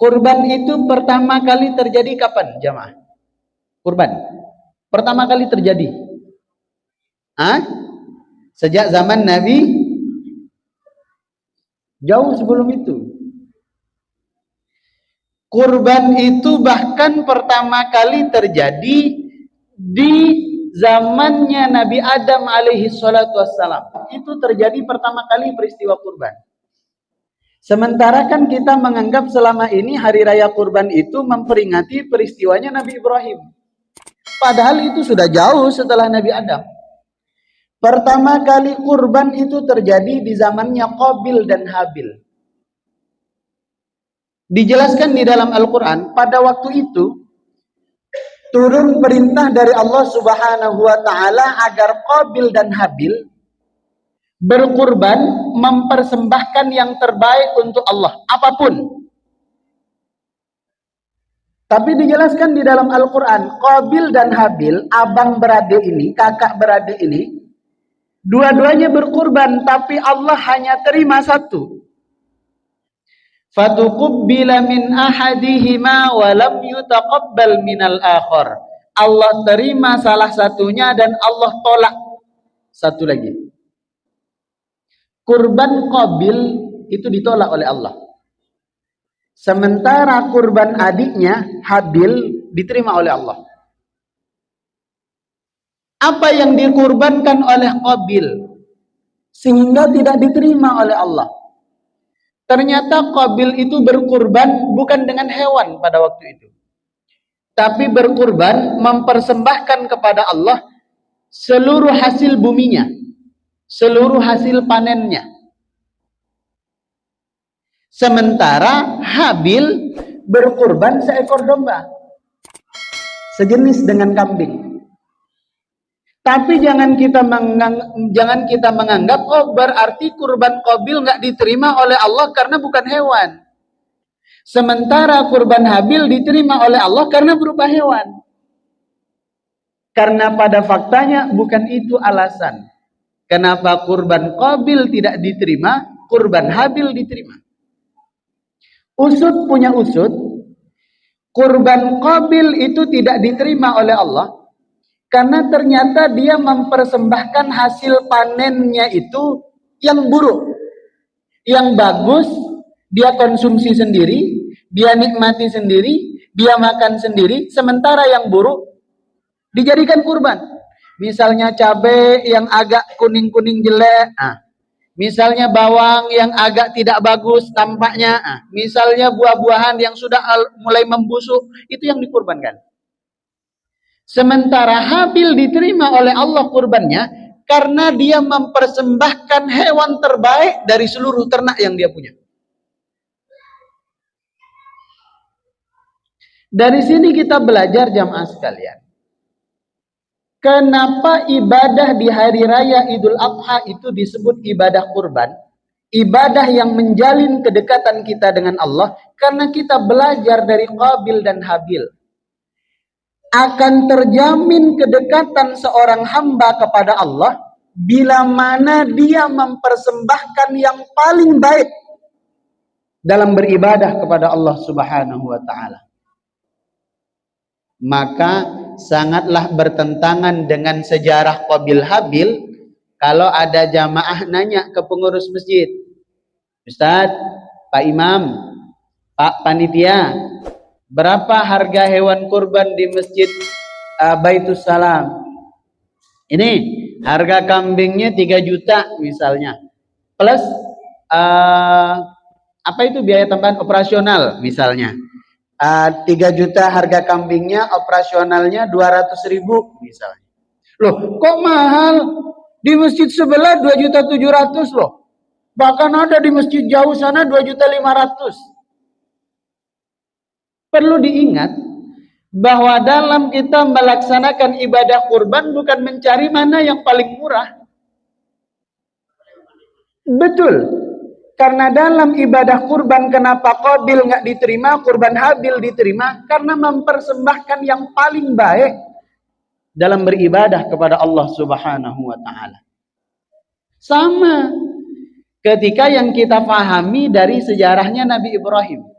Kurban itu pertama kali terjadi kapan, jamaah? Kurban pertama kali terjadi sejak zaman Nabi, jauh sebelum itu. Kurban itu bahkan pertama kali terjadi di zamannya Nabi Adam alaihi salatu wassalam. Itu terjadi pertama kali peristiwa kurban. Sementara kan kita menganggap selama ini hari raya kurban itu memperingati peristiwanya Nabi Ibrahim. Padahal itu sudah jauh setelah Nabi Adam. Pertama kali kurban itu terjadi di zamannya Qabil dan Habil. Dijelaskan di dalam Al-Quran, pada waktu itu turun perintah dari Allah Subhanahu wa Ta'ala agar Qabil dan Habil berkurban, mempersembahkan yang terbaik untuk Allah, apapun. Tapi dijelaskan di dalam Al-Quran, Qabil dan Habil, abang beradik ini, kakak beradik ini, dua-duanya berkurban, tapi Allah hanya terima satu. Fatuqubbila min ahadihima wa lam yutaqabbal minal akhar. Allah terima salah satunya dan Allah tolak satu lagi. Kurban Qabil itu ditolak oleh Allah. Sementara kurban adiknya Habil diterima oleh Allah. Apa yang dikurbankan oleh Qabil sehingga tidak diterima oleh Allah? Ternyata Qabil itu berkurban bukan dengan hewan pada waktu itu, tapi berkurban mempersembahkan kepada Allah seluruh hasil buminya, seluruh hasil panennya. Sementara Habil berkurban seekor domba, sejenis dengan kambing. Tapi jangan kita menganggap oh berarti kurban Qabil nggak diterima oleh Allah karena bukan hewan. Sementara kurban Habil diterima oleh Allah karena berupa hewan. Karena pada faktanya bukan itu alasan kenapa kurban Qabil tidak diterima, kurban Habil diterima. Usut punya usut, kurban Qabil itu tidak diterima oleh Allah karena ternyata dia mempersembahkan hasil panennya itu yang buruk. Yang bagus dia konsumsi sendiri, dia nikmati sendiri, dia makan sendiri. Sementara yang buruk dijadikan kurban. Misalnya cabai yang agak kuning-kuning jelek, misalnya bawang yang agak tidak bagus tampaknya, misalnya buah-buahan yang sudah mulai membusuk, itu yang dikurbankan. Sementara Habil diterima oleh Allah kurbannya karena dia mempersembahkan hewan terbaik dari seluruh ternak yang dia punya. Dari sini kita belajar jamaah sekalian, kenapa ibadah di hari raya Idul Adha itu disebut ibadah kurban, ibadah yang menjalin kedekatan kita dengan Allah, karena kita belajar dari Qabil dan Habil. Akan terjamin kedekatan seorang hamba kepada Allah bila mana dia mempersembahkan yang paling baik dalam beribadah kepada Allah Subhanahu wa Ta'ala. Maka sangatlah bertentangan dengan sejarah Qabil Habil kalau ada jamaah nanya ke pengurus masjid, Ustadz, Pak Imam, Pak Panitia, berapa harga hewan kurban di masjid Baitus Salam? Ini harga kambingnya 3 juta misalnya, plus apa itu biaya tambahan operasional misalnya. 3 juta harga kambingnya, operasionalnya 200.000 misalnya. Loh, kok mahal? Di masjid sebelah 2.700.000 loh. Bahkan ada di masjid jauh sana 2.500.000. Perlu diingat bahwa dalam kita melaksanakan ibadah kurban bukan mencari mana yang paling murah. Betul. Karena dalam ibadah kurban kenapa Qabil nggak diterima, kurban Habil diterima? Karena mempersembahkan yang paling baik dalam beribadah kepada Allah Subhanahu wa Ta'ala. Sama ketika yang kita pahami dari sejarahnya Nabi Ibrahim.